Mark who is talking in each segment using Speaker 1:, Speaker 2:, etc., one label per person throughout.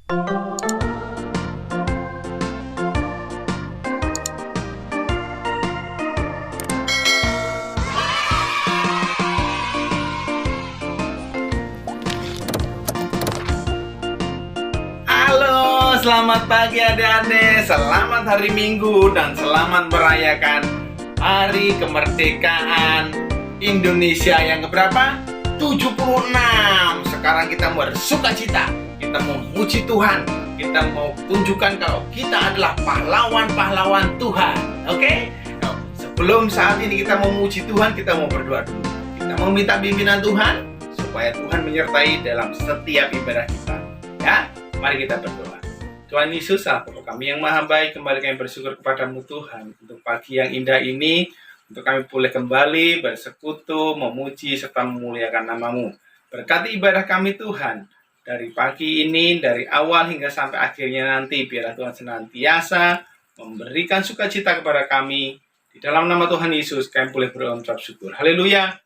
Speaker 1: Halo, selamat pagi adik-adik, selamat hari Minggu dan selamat merayakan Hari Kemerdekaan Indonesia yang keberapa? 76. Sekarang kita bersukacita, kita mau memuji Tuhan, kita mau tunjukkan kalau kita adalah pahlawan-pahlawan Tuhan. Oke? Nah, sebelum saat ini kita mau memuji Tuhan, kita mau berdoa dulu. Kita mau minta bimbingan Tuhan supaya Tuhan menyertai dalam setiap ibadah kita. Ya? Mari kita berdoa. Tuhan Yesus, Bapa kami yang maha baik, kembali kami bersyukur kepadamu Tuhan untuk pagi yang indah ini, untuk kami boleh kembali bersekutu, memuji serta memuliakan namamu. Berkati ibadah kami Tuhan, dari pagi ini, dari awal hingga sampai akhirnya nanti, biarlah Tuhan senantiasa memberikan sukacita kepada kami. Di dalam nama Tuhan Yesus kami boleh berucap syukur. Haleluya.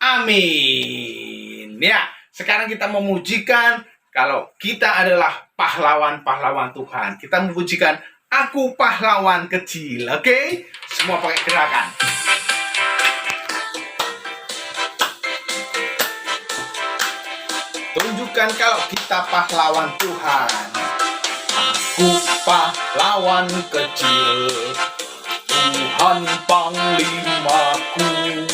Speaker 1: Amin. Ya, sekarang kita memujikan kalau kita adalah pahlawan-pahlawan Tuhan. Kita memujikan aku pahlawan kecil. Oke? Semua pakai gerakan. Tunjukkan kalau kita pahlawan Tuhan. Aku pahlawan kecil, Tuhan panglimaku,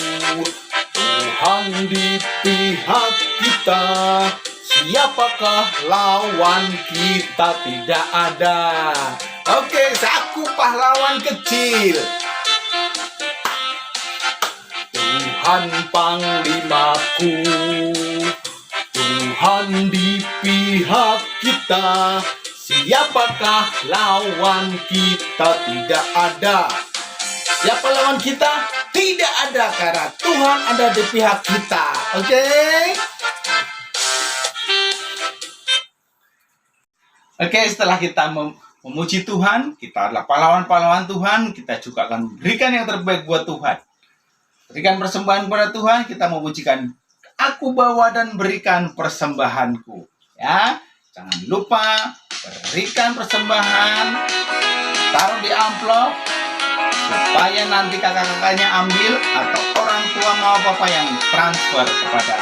Speaker 1: Tuhan di pihak kita. Siapakah lawan kita? Tidak ada. Oke, aku pahlawan kecil, Tuhan panglimaku, Tuhan di pihak kita. Siapakah lawan kita? Tidak ada. Siapa lawan kita? Tidak ada, karena Tuhan ada di pihak kita. Oke? Oke, setelah kita memuji Tuhan, kita adalah pahlawan-pahlawan Tuhan, kita juga akan memberikan yang terbaik buat Tuhan. Berikan persembahan kepada Tuhan, kita memujikan, aku bawa dan berikan persembahanku. Ya, jangan lupa berikan persembahan, taruh di amplop, supaya nanti kakak-kakaknya ambil, atau orang tua mau apa yang transfer kepada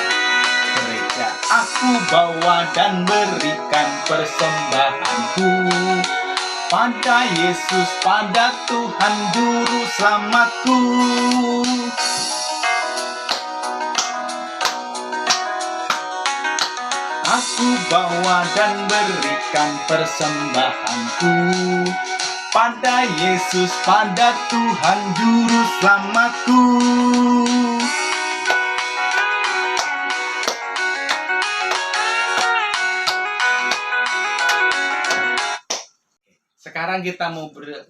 Speaker 1: gereja. Aku bawa dan berikan persembahanku pada Yesus, pada Tuhan Juru Selamatku. Aku bawa dan berikan persembahanku pada Yesus, pada Tuhan Juru Selamatku. Sekarang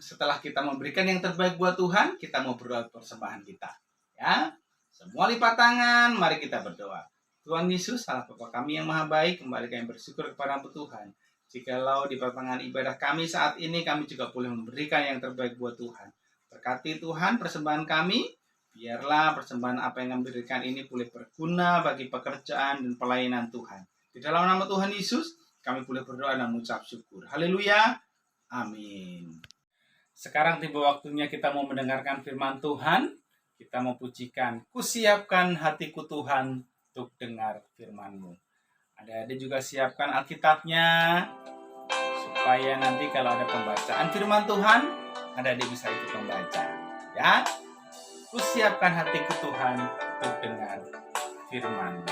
Speaker 1: setelah kita memberikan yang terbaik buat Tuhan, kita mau berdoa persembahan kita. Ya, semua lipat tangan, mari kita berdoa. Tuhan Yesus, Allah Bapa kami yang maha baik, kembali kami bersyukur kepada-Mu Tuhan. Jikalau di pertengahan ibadah kami saat ini, kami juga boleh memberikan yang terbaik buat Tuhan. Berkati Tuhan persembahan kami, biarlah persembahan apa yang kami berikan ini boleh berguna bagi pekerjaan dan pelayanan Tuhan. Di dalam nama Tuhan Yesus, kami boleh berdoa dan mengucap syukur. Haleluya. Amin. Sekarang tiba waktunya kita mau mendengarkan firman Tuhan. Kita mau pujikan, kusiapkan hatiku Tuhan untuk dengar firman-Mu. Adik-adik juga siapkan Alkitabnya, supaya nanti kalau ada pembacaan firman Tuhan, adik-adik bisa ikut membaca. Ya, kusiapkan hatiku Tuhan untuk dengar firman-Mu.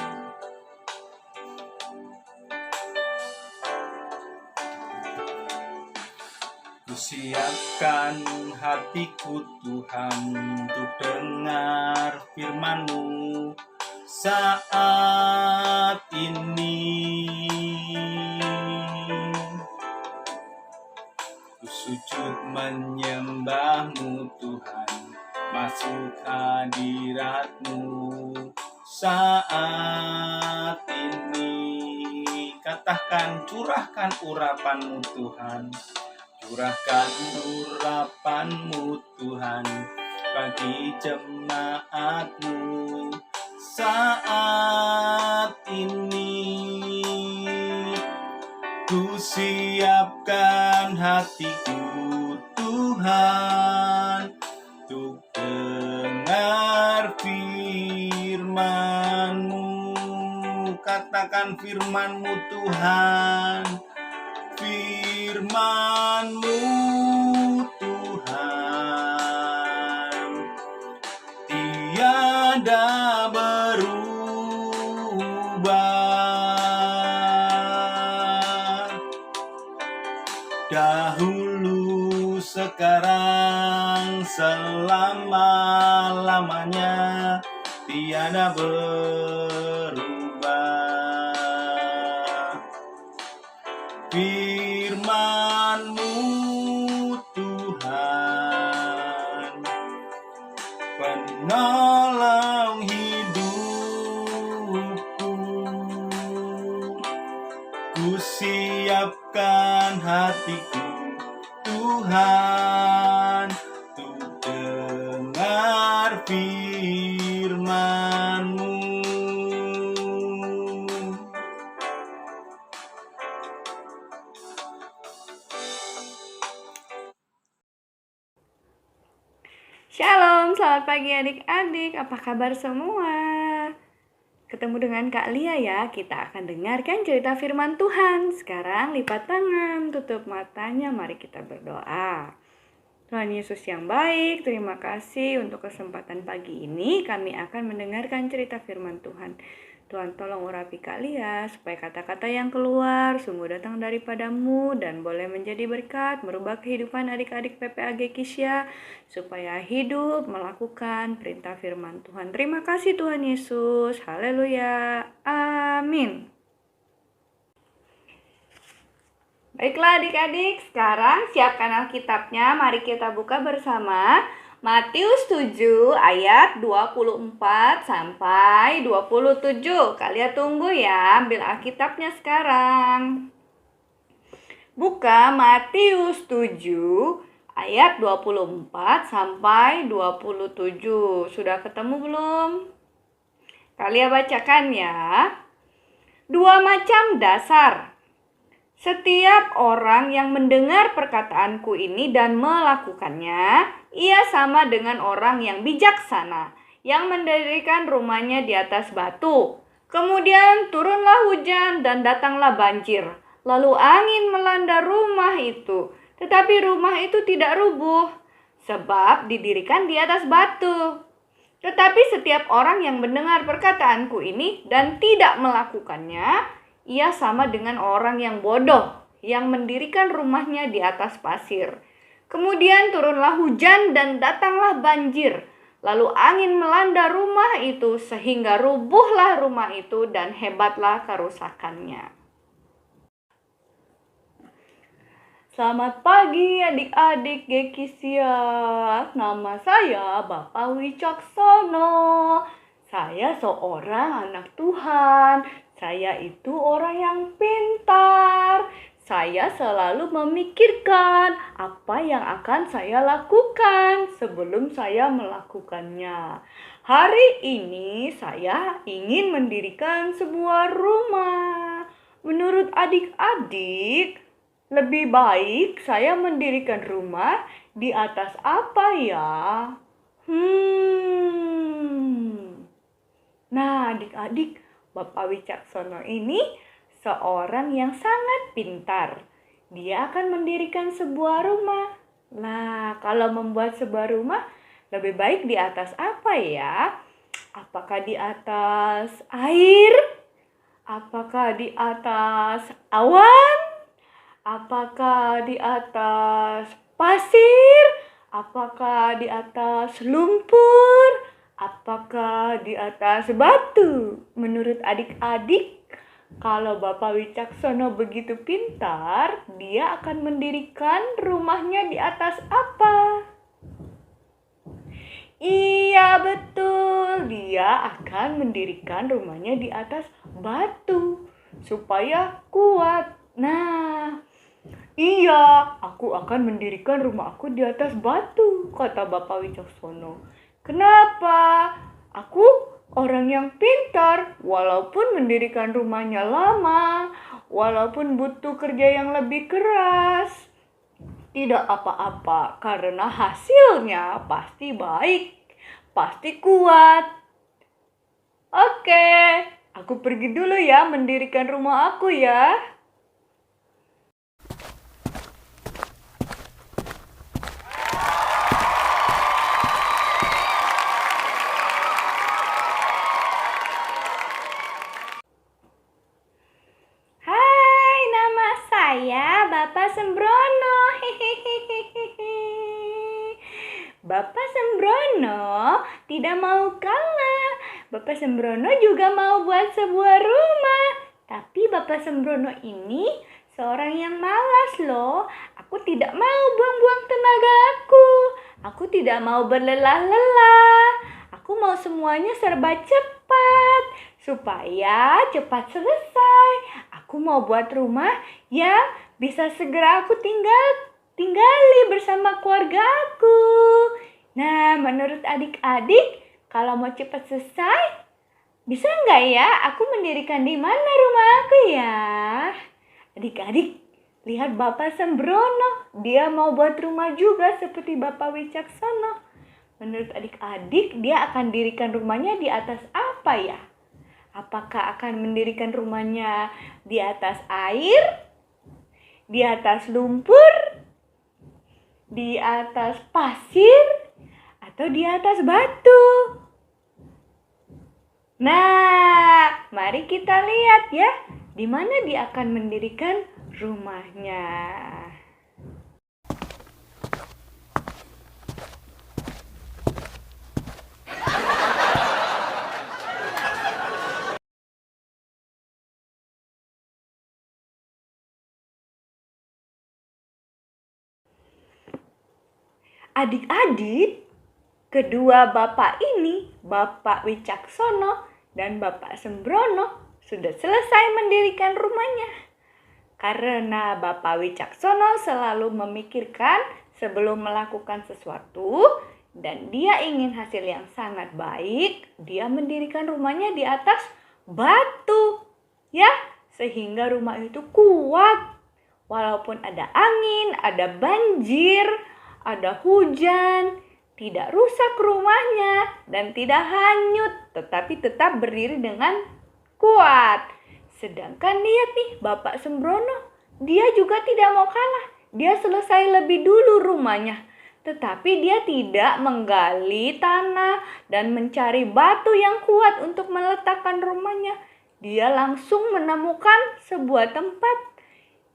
Speaker 1: Kusiapkan hatiku Tuhan untuk dengar firman-Mu saat ini. Ku sujud menyembah-Mu Tuhan, masuk hadirat-Mu saat ini. Katakan, curahkan urapan-Mu Tuhan, curahkan urapan-Mu Tuhan bagi jemaat-Mu saat ini. Ku siapkan hatiku Tuhan, untuk dengar firman-Mu. Katakan firman-Mu Tuhan, firman-Mu Tuhan, tiada berubah. Dahulu, sekarang, selama-lamanya, tiada berubah. Firman-Mu Tuhan, penolong hidupku. Ku siapkan hatiku Tuhan, untuk dengar firman-Mu.
Speaker 2: Shalom, selamat pagi adik-adik. Apa kabar semua? Ketemu dengan Kak Lia ya. Kita akan dengarkan cerita firman Tuhan. Sekarang lipat tangan, tutup matanya. Mari kita berdoa. Tuhan Yesus yang baik, terima kasih untuk kesempatan pagi ini. Kami akan mendengarkan cerita firman Tuhan. Tuhan tolong urapi Kak Lia supaya kata-kata yang keluar sungguh datang daripada-Mu dan boleh menjadi berkat, merubah kehidupan adik-adik PPAG Kisya supaya hidup melakukan perintah firman Tuhan. Terima kasih Tuhan Yesus. Haleluya. Amin. Baiklah adik-adik, sekarang siapkan Alkitabnya. Mari kita buka bersama Matius 7 ayat 24 sampai 27. Kalian tunggu ya, ambil Alkitabnya sekarang. Buka Matius 7 ayat 24 sampai 27. Sudah ketemu belum? Kalian bacakan ya. Dua macam dasar. Setiap orang yang mendengar perkataanku ini dan melakukannya, ia sama dengan orang yang bijaksana, yang mendirikan rumahnya di atas batu. Kemudian turunlah hujan dan datanglah banjir. Lalu angin melanda rumah itu, tetapi rumah itu tidak rubuh, sebab didirikan di atas batu. Tetapi setiap orang yang mendengar perkataanku ini dan tidak melakukannya, ia sama dengan orang yang bodoh, yang mendirikan rumahnya di atas pasir. Kemudian turunlah hujan dan datanglah banjir. Lalu angin melanda rumah itu sehingga rubuhlah rumah itu dan hebatlah kerusakannya. Selamat pagi adik-adik Gekisya. Nama saya Bapak Wicaksono. Saya seorang anak Tuhan. Saya itu orang yang pintar. Saya selalu memikirkan apa yang akan saya lakukan sebelum saya melakukannya. Hari ini saya ingin mendirikan sebuah rumah. Menurut adik-adik, lebih baik saya mendirikan rumah di atas apa ya? Nah, adik-adik, Bapak Wicaksono ini seorang yang sangat pintar. Dia akan mendirikan sebuah rumah. Nah, kalau membuat sebuah rumah, lebih baik di atas apa ya? Apakah di atas air? Apakah di atas awan? Apakah di atas pasir? Apakah di atas lumpur? Apakah di atas batu? Menurut adik-adik, kalau Bapak Wicaksono begitu pintar, dia akan mendirikan rumahnya di atas apa? Iya betul, dia akan mendirikan rumahnya di atas batu supaya kuat. Nah, iya, aku akan mendirikan rumah aku di atas batu, kata Bapak Wicaksono. Kenapa? Aku orang yang pintar, walaupun mendirikan rumahnya lama, walaupun butuh kerja yang lebih keras. Tidak apa-apa, karena hasilnya pasti baik, pasti kuat. Oke, aku pergi dulu ya mendirikan rumah aku ya. Hai, nama saya Bapak Sembrono. Bapak Sembrono tidak mau kalah. Bapak Sembrono juga mau buat sebuah rumah. Tapi Bapak Sembrono ini seorang yang malas loh. Aku tidak mau buang-buang tenaga aku. Aku tidak mau berlelah-lelah. Aku mau semuanya serba cepat. Supaya cepat selesai. Aku mau buat rumah yang bisa segera aku tinggali bersama keluarga aku. Nah, menurut adik-adik, kalau mau cepat selesai, bisa nggak ya aku mendirikan di mana rumah aku ya? Adik-adik, lihat Bapak Sembrono. Dia mau buat rumah juga seperti Bapak Wicaksono. Menurut adik-adik, dia akan dirikan rumahnya di atas apa ya? Apakah akan mendirikan rumahnya di atas air? Di atas lumpur? Di atas pasir? Atau di atas batu? Nah, mari kita lihat ya, di mana dia akan mendirikan rumahnya. Adik-adik, kedua bapak ini, Bapak Wicaksono dan Bapak Sembrono, sudah selesai mendirikan rumahnya. Karena Bapak Wicaksono selalu memikirkan sebelum melakukan sesuatu dan dia ingin hasil yang sangat baik, dia mendirikan rumahnya di atas batu. Ya, sehingga rumah itu kuat. Walaupun ada angin, ada banjir, ada hujan, tidak rusak rumahnya dan tidak hanyut, tetapi tetap berdiri dengan kuat. Sedangkan lihat nih Bapak Sembrono, dia juga tidak mau kalah. Dia selesai lebih dulu rumahnya, tetapi dia tidak menggali tanah dan mencari batu yang kuat untuk meletakkan rumahnya. Dia langsung menemukan sebuah tempat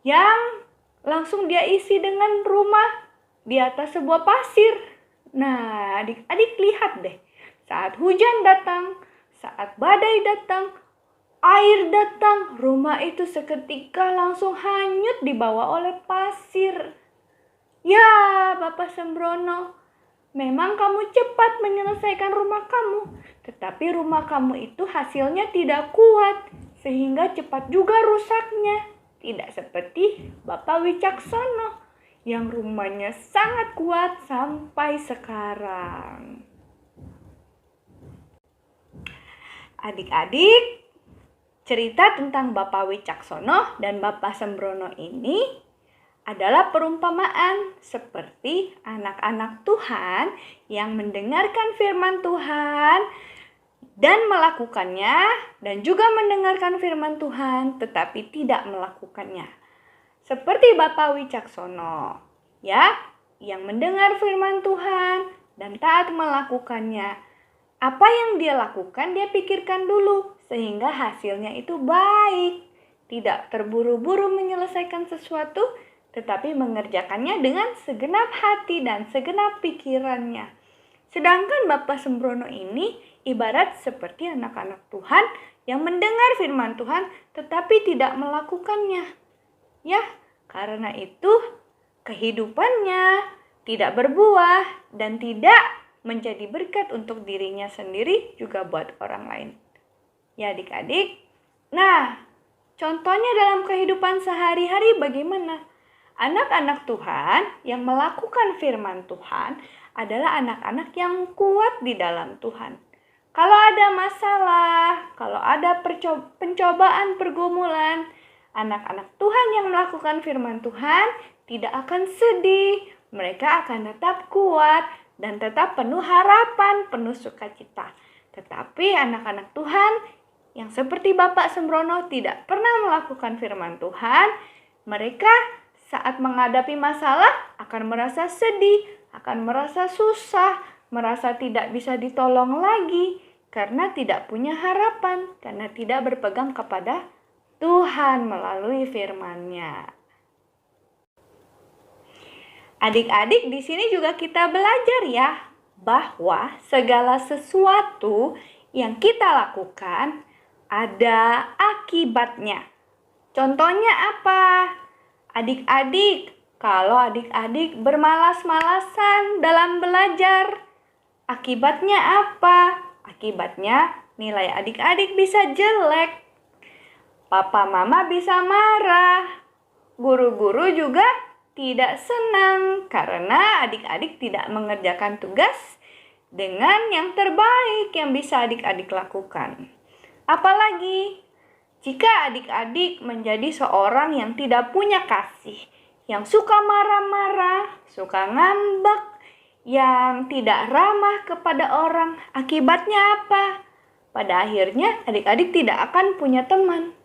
Speaker 2: yang langsung dia isi dengan rumah di atas sebuah pasir. Nah, adik-adik lihat deh. Saat hujan datang, saat badai datang, air datang, rumah itu seketika langsung hanyut dibawa oleh pasir. Ya, Bapak Sembrono, memang kamu cepat menyelesaikan rumah kamu, tetapi rumah kamu itu hasilnya tidak kuat, sehingga cepat juga rusaknya. Tidak seperti Bapak Wicaksono yang rumahnya sangat kuat sampai sekarang. Adik-adik, cerita tentang Bapak Wicaksono dan Bapak Sembrono ini adalah perumpamaan seperti anak-anak Tuhan yang mendengarkan firman Tuhan dan melakukannya, dan juga mendengarkan firman Tuhan tetapi tidak melakukannya. Seperti Bapak Wicaksono, ya, yang mendengar firman Tuhan dan taat melakukannya. Apa yang dia lakukan, dia pikirkan dulu sehingga hasilnya itu baik. Tidak terburu-buru menyelesaikan sesuatu, tetapi mengerjakannya dengan segenap hati dan segenap pikirannya. Sedangkan Bapak Sembrono ini ibarat seperti anak-anak Tuhan yang mendengar firman Tuhan tetapi tidak melakukannya. Ya, karena itu kehidupannya tidak berbuah dan tidak menjadi berkat untuk dirinya sendiri, juga buat orang lain. Ya adik-adik, nah contohnya dalam kehidupan sehari-hari bagaimana? Anak-anak Tuhan yang melakukan firman Tuhan adalah anak-anak yang kuat di dalam Tuhan. Kalau ada masalah, kalau ada pencobaan, pergumulan, Anak-anak Tuhan yang melakukan firman Tuhan tidak akan sedih. Mereka akan tetap kuat dan tetap penuh harapan, penuh sukacita. Tetapi anak-anak Tuhan yang seperti Bapak Sembrono tidak pernah melakukan firman Tuhan, mereka saat menghadapi masalah akan merasa sedih, akan merasa susah, merasa tidak bisa ditolong lagi karena tidak punya harapan, karena tidak berpegang kepada Tuhan melalui firman-Nya. Adik-adik, di sini juga kita belajar ya, bahwa segala sesuatu yang kita lakukan ada akibatnya. Contohnya apa? Adik-adik, kalau adik-adik bermalas-malasan dalam belajar, akibatnya apa? Akibatnya nilai adik-adik bisa jelek. Papa mama bisa marah. Guru-guru juga tidak senang karena adik-adik tidak mengerjakan tugas dengan yang terbaik yang bisa adik-adik lakukan. Apalagi jika adik-adik menjadi seorang yang tidak punya kasih, yang suka marah-marah, suka ngambek, yang tidak ramah kepada orang, akibatnya apa? Pada akhirnya adik-adik tidak akan punya teman.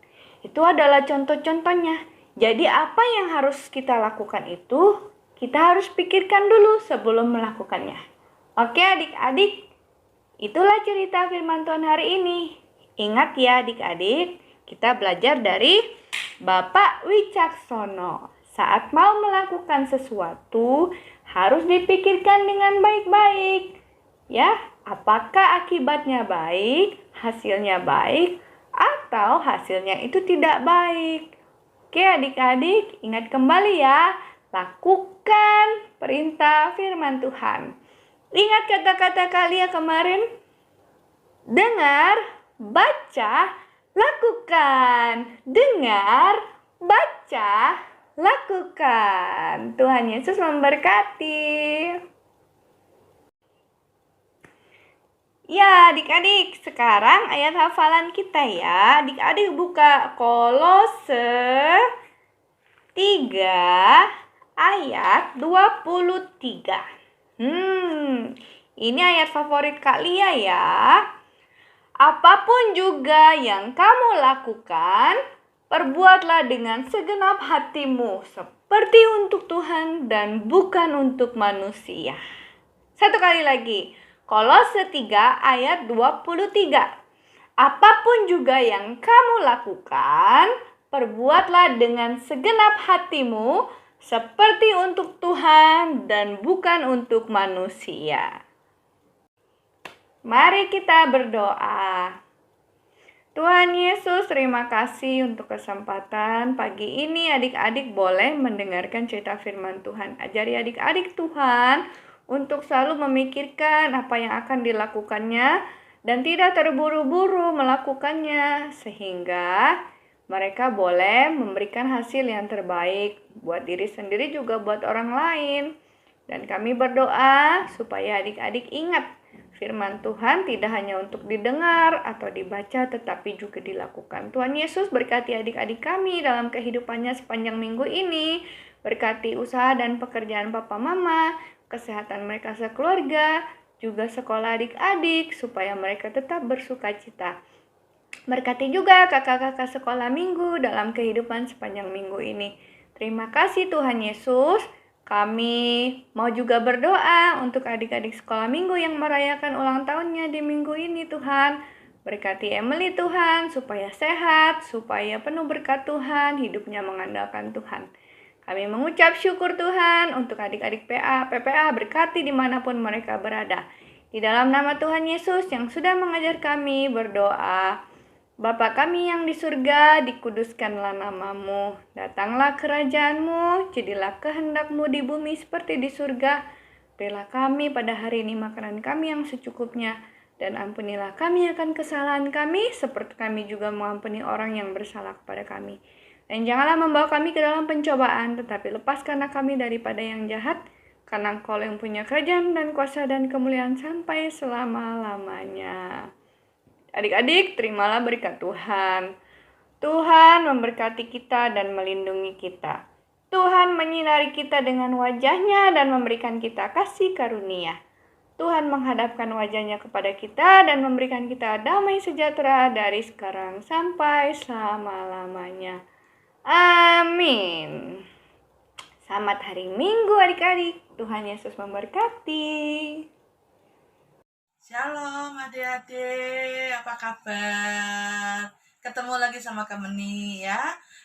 Speaker 2: Itu adalah contoh-contohnya. Jadi apa yang harus kita lakukan itu, kita harus pikirkan dulu sebelum melakukannya. Oke adik-adik, itulah cerita firman Tuhan hari ini. Ingat ya adik-adik, kita belajar dari Bapak Wicaksono. Saat mau melakukan sesuatu, harus dipikirkan dengan baik-baik. Ya, apakah akibatnya baik, hasilnya baik, atau hasilnya itu tidak baik. Oke adik-adik, ingat kembali ya, lakukan perintah firman Tuhan. Ingat kata-kata kalian kemarin? Dengar, baca, lakukan. Dengar, baca, lakukan. Tuhan Yesus memberkati. Ya adik-adik, sekarang ayat hafalan kita ya. Adik-adik buka Kolose 3 ayat 23. Ini ayat favorit Kak Lia ya. Apapun juga yang kamu lakukan, perbuatlah dengan segenap hatimu, seperti untuk Tuhan dan bukan untuk manusia. Satu kali lagi, Kolose 3 ayat 23. Apapun juga yang kamu lakukan, perbuatlah dengan segenap hatimu, seperti untuk Tuhan dan bukan untuk manusia. Mari kita berdoa. Tuhan Yesus, terima kasih untuk kesempatan pagi ini adik-adik boleh mendengarkan cerita firman Tuhan. Ajari adik-adik Tuhan untuk selalu memikirkan apa yang akan dilakukannya dan tidak terburu-buru melakukannya sehingga mereka boleh memberikan hasil yang terbaik buat diri sendiri juga buat orang lain. Dan kami berdoa supaya adik-adik ingat firman Tuhan tidak hanya untuk didengar atau dibaca tetapi juga dilakukan. Tuhan Yesus berkati adik-adik kami dalam kehidupannya sepanjang minggu ini. Berkati usaha dan pekerjaan papa mama, kesehatan mereka sekeluarga, juga sekolah adik-adik supaya mereka tetap bersukacita. Berkati juga kakak-kakak sekolah minggu dalam kehidupan sepanjang minggu ini. Terima kasih Tuhan Yesus. Kami mau juga berdoa untuk adik-adik sekolah minggu yang merayakan ulang tahunnya di minggu ini Tuhan. Berkati Emily Tuhan supaya sehat, supaya penuh berkat Tuhan, hidupnya mengandalkan Tuhan. Kami mengucap syukur Tuhan untuk adik-adik PPA berkati dimanapun mereka berada. Di dalam nama Tuhan Yesus yang sudah mengajar kami berdoa. Bapa kami yang di surga, dikuduskanlah namamu. Datanglah kerajaanmu, jadilah kehendakmu di bumi seperti di surga. Berilah kami pada hari ini makanan kami yang secukupnya. Dan ampunilah kami akan kesalahan kami, seperti kami juga mengampuni orang yang bersalah kepada kami. Dan janganlah membawa kami ke dalam pencobaan, tetapi lepaskanlah kami daripada yang jahat. Karena Engkau yang punya kerajaan dan kuasa dan kemuliaan sampai selama-lamanya. Adik-adik, terimalah berkat Tuhan. Tuhan memberkati kita dan melindungi kita. Tuhan menyinari kita dengan wajah-Nya dan memberikan kita kasih karunia. Tuhan menghadapkan wajah-Nya kepada kita dan memberikan kita damai sejahtera dari sekarang sampai selama-lamanya. Amin. Selamat hari Minggu adik-adik. Tuhan Yesus memberkati.
Speaker 3: Shalom adik-adik, apa kabar? Ketemu lagi sama Kak Meni ya.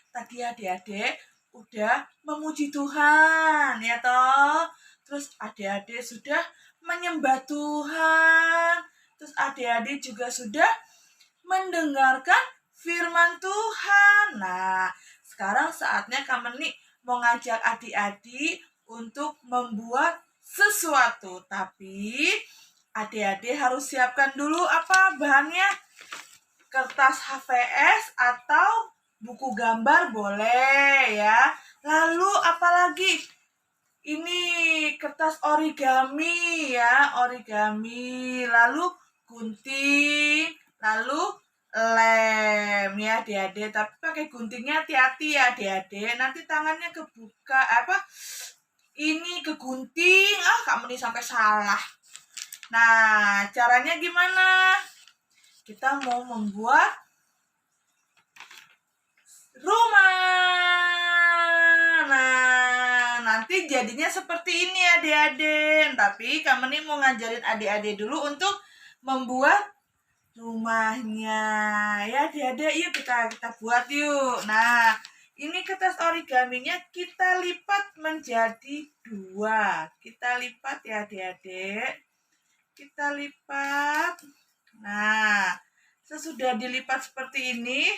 Speaker 3: Tadi adik-adik udah memuji Tuhan ya toh. Terus adik-adik sudah menyembah Tuhan. Terus adik-adik juga sudah mendengarkan firman Tuhan. Nah, sekarang saatnya Kak Meni mau ngajak adik-adik untuk membuat sesuatu. Tapi adik-adik harus siapkan dulu apa bahannya? Kertas HVS atau buku gambar boleh ya. Lalu apalagi? Ini kertas origami ya, origami. Lalu gunting, lalu lem ya adik-adik. Tapi pakai guntingnya hati-hati ya adik-adik. Nanti tangannya kebuka ini kegunting. Kak Meni sampai salah. Nah, caranya gimana? Kita mau membuat rumah. Nah, nanti jadinya seperti ini adik-adik. Tapi Kak Meni mau ngajarin adik-adik dulu untuk membuat rumahnya. Ya adik-adik, yuk kita buat yuk. Nah, ini kertas origaminya kita lipat menjadi 2. Kita lipat ya adik-adik. Kita lipat. Nah, sesudah dilipat seperti ini,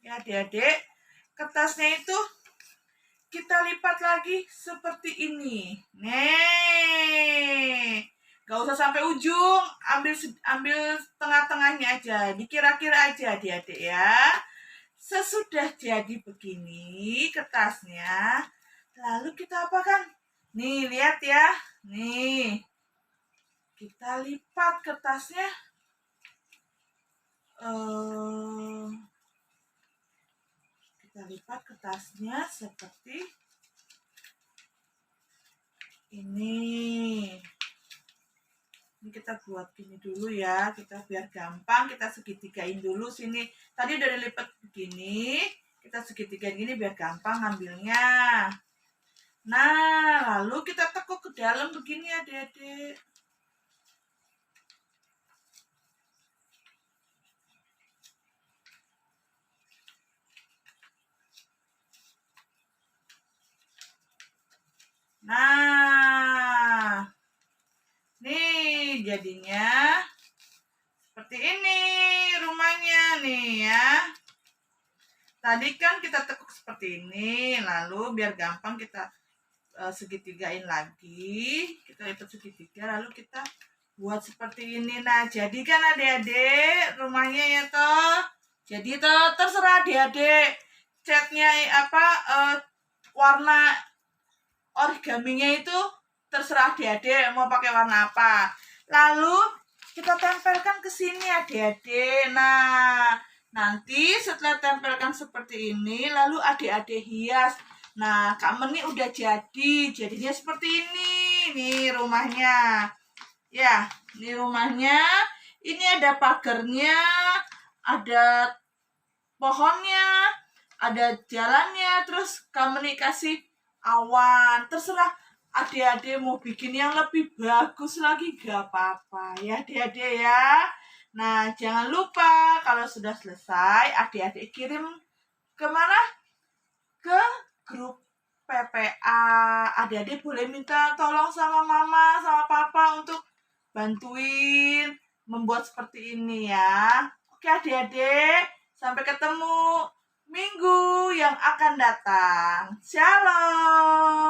Speaker 3: ya adik-adik, kertasnya itu kita lipat lagi seperti ini. Nih, gak usah sampai ujung, ambil tengah-tengahnya aja, dikira-kira aja adik-adik ya. Sesudah jadi begini kertasnya, lalu kita apakan? Nih, lihat ya. Nih, kita lipat kertasnya. Kita lipat kertasnya seperti ini. Ini kita buat gini dulu ya, kita biar gampang, kita segitigain dulu sini. Tadi udah dilipat begini, kita segitigain gini biar gampang ngambilnya. Nah, lalu kita tekuk ke dalam begini adik-adik. Nah, nih jadinya seperti ini rumahnya nih ya. Tadi kan kita tekuk seperti ini, lalu biar gampang kita segitigain lagi. Kita lipat segitiga, lalu kita buat seperti ini. Nah, jadi kan adik-adik rumahnya ya toh. Jadi toh terserah adik-adik catnya warna origaminya itu terserah adik-adik mau pakai warna apa. Lalu kita tempelkan ke sini adik-adik. Nah, nanti setelah tempelkan seperti ini, lalu adik-adik hias. Nah, Kak Meni udah jadinya seperti ini. Nih rumahnya. Ya, ini rumahnya. Ini ada pagarnya, ada pohonnya, ada jalannya, terus Kak Meni kasih awan. Terserah adik-adik mau bikin yang lebih bagus lagi gak apa-apa ya adik-adik ya. Nah, jangan lupa kalau sudah selesai adik-adik kirim kemana? Ke grup PPA. Adik-adik boleh minta tolong sama mama sama papa untuk bantuin membuat seperti ini ya. Oke adik-adik, sampai ketemu minggu yang akan datang. Shalom.